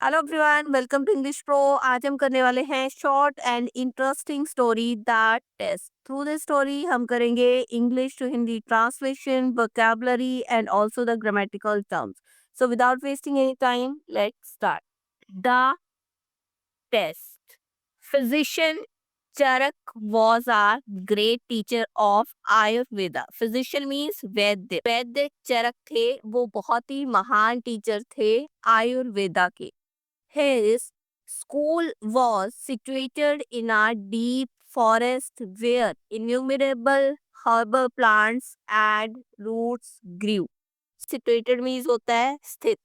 Hello everyone, welcome to English pro. आज हम करने वाले हैं short and interesting story that test. Through this story हम करेंगे English to Hindi translation, vocabulary and also the grammatical terms. So without wasting any time, let's start. The test. Physician Charak was a great teacher of Ayurveda. Physician means वैद्य। वैद्य चरक थे, वो बहुत ही महान teacher थे आयुर्वेदा के। His school was situated in a deep forest where innumerable herbal plants and roots grew. Situated means होता है स्थित।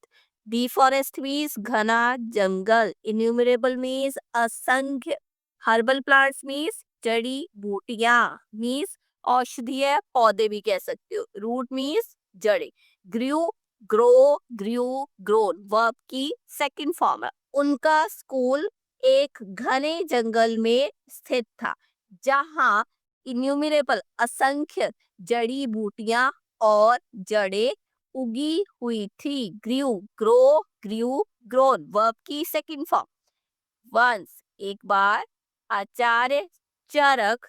Deep forest means घना जंगल। Innumerable means असंख्य। Herbal plants means जड़ी बूटियां। Means औषधीय पौधे भी कह सकते हो। Root means जड़े। Grew, grow, grew, grown verb की सेकंड फॉर्म है। उनका स्कूल एक घने जंगल में स्थित था, जहां इन्यूमरेबल असंख्य जड़ी बूटियां और जड़ें उगी हुई थी। ग्रू, ग्रो, ग्रू, ग्रोन वर्ब की सेकंड फॉर्म। वंस एक बार आचार्य चरक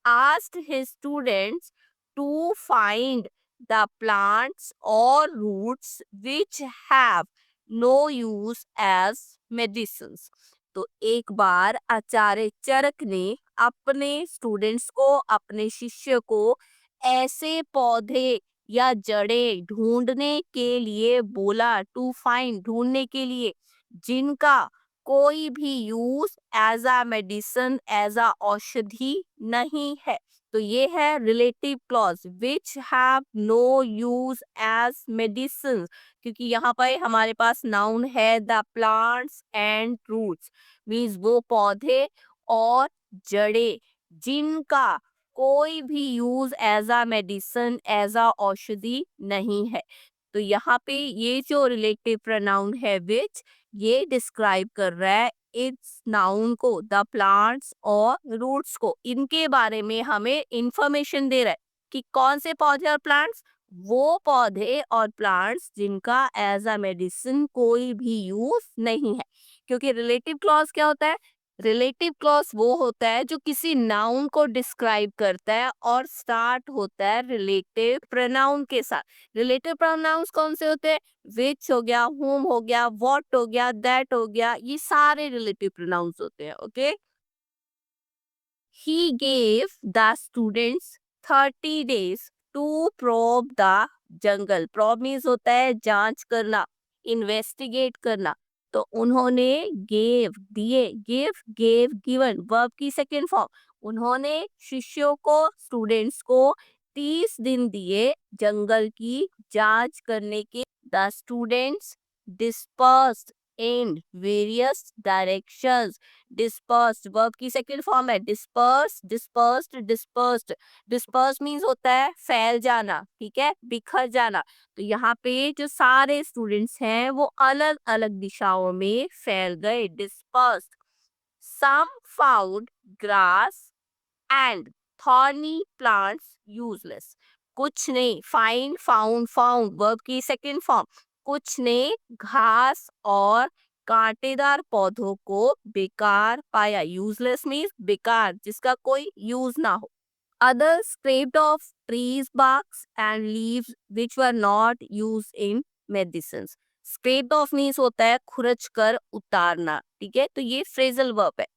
asked his students to find the plants or roots which have no use as medicines. तो एक बार आचार्य चरक ने अपने स्टूडेंट्स को, अपने शिष्य को ऐसे पौधे या जड़ें ढूंढने के लिए बोला। टू फाइंड ढूंढने के लिए जिनका कोई भी use as a medicine, as a औषधि नहीं है। तो ये है relative clause, which have no use as medicine, क्योंकि यहाँ पर हमारे पास नाउन है the plants and roots. Means वो पौधे और जड़ें जिनका कोई भी use as a medicine, as a औषधि नहीं है। तो यहाँ पे ये जो रिलेटिव प्रोनाउन है विच, ये डिस्क्राइब कर रहा है इट्स नाउन को, द प्लांट्स और रूट्स को। इनके बारे में हमें इंफॉर्मेशन दे रहा है कि कौन से पौधे और प्लांट्स, वो पौधे और प्लांट्स जिनका एज अ मेडिसिन कोई भी यूज नहीं है। क्योंकि रिलेटिव क्लॉज क्या होता है? रिलेटिव क्लॉज वो होता है जो किसी नाउन को डिस्क्राइब करता है और स्टार्ट होता है रिलेटिव प्रोनाउन के साथ। रिलेटिव प्रोनाउंस कौन से होते हैं? विच हो गया, whom हो गया, what हो गया, that हो गया, ये सारे रिलेटिव प्रोनाउंस होते हैं। Okay. He gave the students 30 days to probe the jungle. Probe means होता है जांच करना, इन्वेस्टिगेट करना। तो उन्होंने gave दिए, gave given verb की सेकेंड फॉर्म। उन्होंने शिष्यों को, स्टूडेंट्स को 30 दिन दिए जंगल की जांच करने के। The students dispersed in various directions. Dispersed verb की सेकंड फॉर्म है disperse, dispersed, dispersed. Disperse means होता है फैल जाना, ठीक है, बिखर जाना। तो यहाँ पे जो सारे स्टूडेंट्स हैं वो अलग अलग दिशाओं में फैल गए। Dispersed. Some found grass and thorny plants useless. कुछ ने फाइंड, फाउंड, फाउंड वर्ब की सेकंड फॉर्म। कुछ ने घास और कांटेदार पौधों को बेकार पाया। यूजलेस मीन्स बेकार, जिसका कोई यूज ना हो। Others scraped off trees barks and leaves which were not used in medicines. Scraped off means होता है खुरच कर उतारना, ठीक है। तो ये फ्रेजल वर्ब है।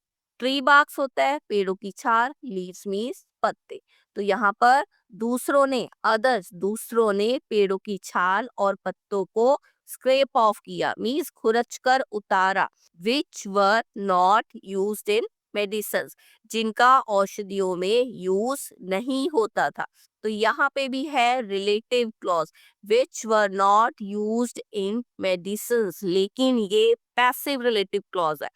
ट्री बार्क्स होता है पेड़ों की छाल, लीव्स मीन्स पत्ते। तो यहाँ पर दूसरों ने, अदर्स दूसरों ने पेड़ों की छाल और पत्तों को स्क्रेप ऑफ किया, मीन्स खुरच कर उतारा। Which were not used in medicine, जिनका औषधियों में यूज नहीं होता था। तो यहाँ पे भी है relative clause, which were not used in medicine, लेकिन ये पैसिव रिलेटिव क्लॉज है।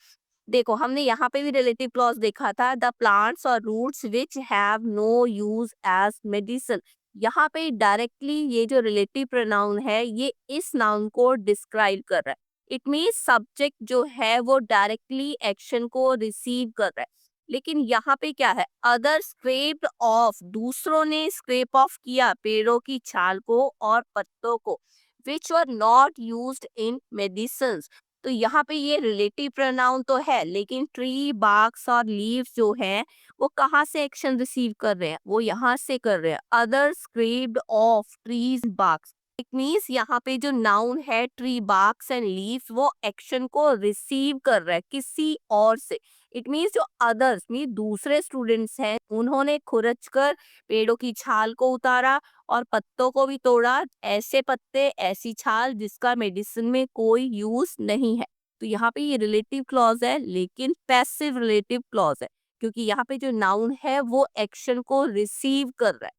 देखो हमने यहाँ पे भी रिलेटिव क्लॉज देखा था, द प्लांट्स और roots which have no use as medicine. यहाँ पे डायरेक्टली ये जो रिलेटिव प्रोनाउन है ये इस नाउन को डिस्क्राइब कर रहा है। इट मीन्स सब्जेक्ट जो है वो डायरेक्टली एक्शन को रिसीव कर रहा है। लेकिन यहाँ पे क्या है? अदर स्क्रेप्ड ऑफ, दूसरों ने स्क्रेप ऑफ किया पेड़ों की छाल को और पत्तों को, which were not used in medicine. तो यहाँ पे ये रिलेटिव प्रोनाउन तो है, लेकिन ट्री, बार्क्स और लीव्स जो हैं वो कहाँ से एक्शन रिसीव कर रहे हैं, वो यहाँ से कर रहे हैं, others scraped off trees barks. It means यहाँ पे जो नाउन है ट्री, बार्क्स एंड लीव्स, वो एक्शन को रिसीव कर रहा है किसी और से। इट मीन्स जो अदर्स मीन दूसरे स्टूडेंट्स हैं, उन्होंने खुरच कर पेड़ों की छाल को उतारा और पत्तों को भी तोड़ा, ऐसे पत्ते ऐसी छाल जिसका मेडिसिन में कोई यूज नहीं है। तो यहाँ पे ये रिलेटिव क्लॉज है, लेकिन पैसिव रिलेटिव क्लॉज है, क्योंकि यहाँ पे जो नाउन है वो एक्शन को रिसीव कर रहा है।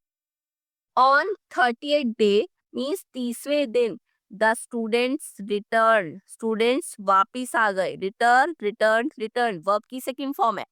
ऑन 30th डे मीन्स 30वें दिन द स्टूडेंट्स रिटर्न, स्टूडेंट्स वापिस आ गए, रिटर्न रिटर्न रिटर्न वर्ब की सेकंड फॉर्म है।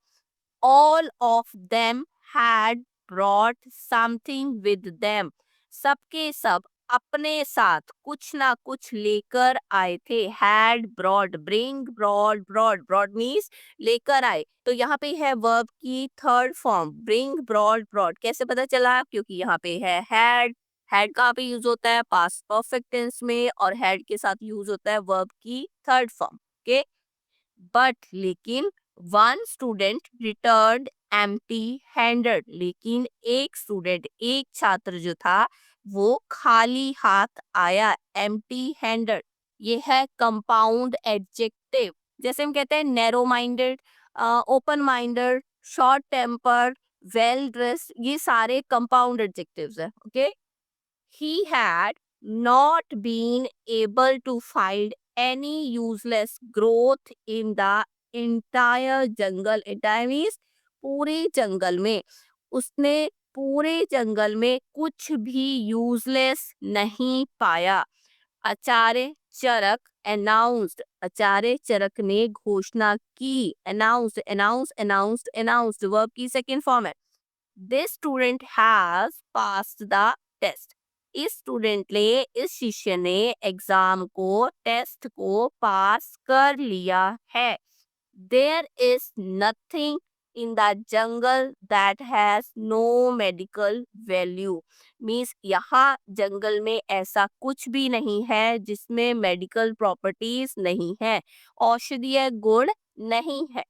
all of them had brought something with them, सबके सब अपने साथ कुछ ना कुछ लेकर आए थे। had brought, bring, brought means लेकर आए। तो यहाँ पे है वर्ब की थर्ड फॉर्म bring, brought। कैसे पता चला? क्योंकि यहाँ पे है had कहाँ पे यूज होता है? पास्ट परफेक्ट टेंस में, और had के साथ यूज होता है वर्ब की थर्ड फॉर्म। ओके, बट लेकिन one student return empty handed, लेकिन एक स्टूडेंट, एक छात्र जो था वो खाली हाथ आया, एम्प्टी हैंडेड। ये है कंपाउंड एडजेक्टिव। जैसे हम कहते हैं narrow minded, open minded, short temper, well dressed, ये सारे कंपाउंड एडजेक्टिव्स है। Okay, he had not been able to find any useless growth in the entire jungle. Entire means पूरे जंगल में, उसने पूरे जंगल में कुछ भी यूजलेस नहीं पाया। आचार्य चरक अनाउंस्ड, आचार्य चरक ने घोषणा की। अनाउंस्ड, अनाउंस्ड वर्ब की सेकेंड फॉर्म है। This student has passed the test, इस स्टूडेंट ने, इस शिष्य ने एग्जाम को, टेस्ट को पास कर लिया है। There is nothing in the jungle that has no medical value, means यहाँ जंगल में ऐसा कुछ भी नहीं है जिसमें मेडिकल प्रॉपर्टीज नहीं है, औषधीय गुण नहीं है।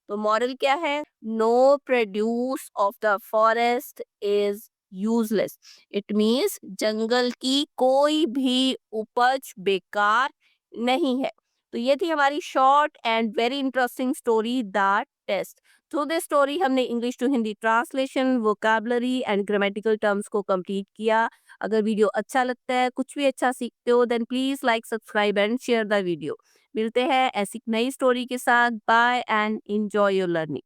तो मॉरल क्या है? No produce of the forest is useless. It means जंगल की कोई भी उपज बेकार नहीं है। तो ये थी हमारी short and very interesting story the test. Through this story हमने English to Hindi translation, vocabulary and grammatical terms को कंप्लीट किया। अगर वीडियो अच्छा लगता है, कुछ भी अच्छा सीखते हो, then please like, subscribe and share the video. मिलते हैं ऐसी नई स्टोरी के साथ। Bye and enjoy your learning.